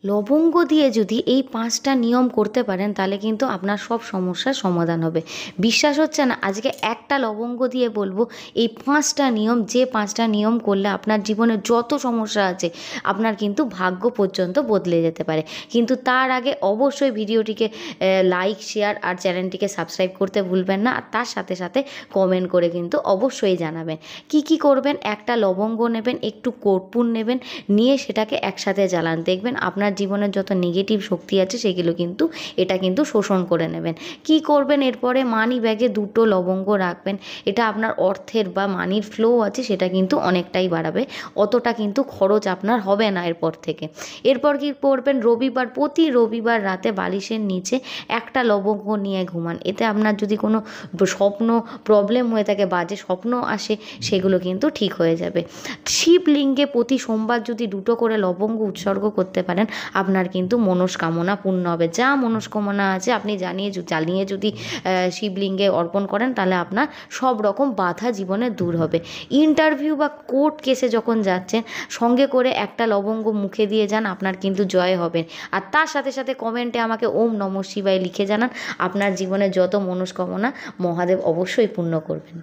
লবঙ্গ দিয়ে যদি এই 5টা নিয়ম করতে পারেন তাহলে কিন্তু আপনার সব সমস্যার সমাধান হবে। বিশ্বাস হচ্ছে না? আজকে একটা লবঙ্গ দিয়ে বলবো এই 5টা নিয়ম, যে 5টা নিয়ম করলে আপনার জীবনে যত সমস্যা আছে আপনার কিন্তু ভাগ্য পর্যন্ত বদলে যেতে পারে। কিন্তু তার আগে অবশ্যই ভিডিওটিকে লাইক, শেয়ার আর চ্যানেলটিকে সাবস্ক্রাইব করতে ভুলবেন না। আর তার সাথে সাথে কমেন্ট করে কিন্তু অবশ্যই জানাবেন। কি করবেন? একটা লবঙ্গ নেবেন, একটু কর্পূর নেবেন, নিয়ে সেটাকে একসাথে জ্বালান। দেখবেন আপনার জীবনের যত নেগেটিভ শক্তি আছে সেগুলো কিন্তু এটা কিন্তু শোষণ করে নেবেন। কি করবেন এরপরে? মানি ব্যাগে 2টো লবঙ্গ রাখবেন। এটা আপনার অর্থের বা মানির ফ্লো আছে সেটা কিন্তু অনেকটাই বাড়াবে। অতটা কিন্তু খরচ আপনার হবে না এরপর থেকে। এরপর কি করবেন? রবিবার, প্রতি রবিবার রাতে বালিশের নিচে একটা লবঙ্গ নিয়ে ঘুমান। এতে আপনার যদি কোনো স্বপ্ন প্রবলেম হয়ে থাকে, বাজে স্বপ্ন আসে, সেগুলো কিন্তু ঠিক হয়ে যাবে। শিবলিঙ্গে প্রতি সোমবার যদি 2টো করে লবঙ্গ উৎসর্গ করতে পারেন আপনার কিন্তু মনস্কামনা পূর্ণ হবে। যা মনস্কামনা আছে আপনি জ্বালিয়ে যদি শিবলিঙ্গে অর্পণ করেন তাহলে আপনার সব রকম বাধা জীবনে দূর হবে। ইন্টারভিউ বা কোর্ট কেসে যখন যাচ্ছেন সঙ্গে করে একটা লবঙ্গ মুখে দিয়ে যান, আপনার কিন্তু জয় হবে। আর তার সাথে সাথে কমেন্টে আমাকে ওম নমঃ শিবায় লিখে জানান আপনার জীবনে যত মনস্কামনা মহাদেব অবশ্যই পূর্ণ করবেন।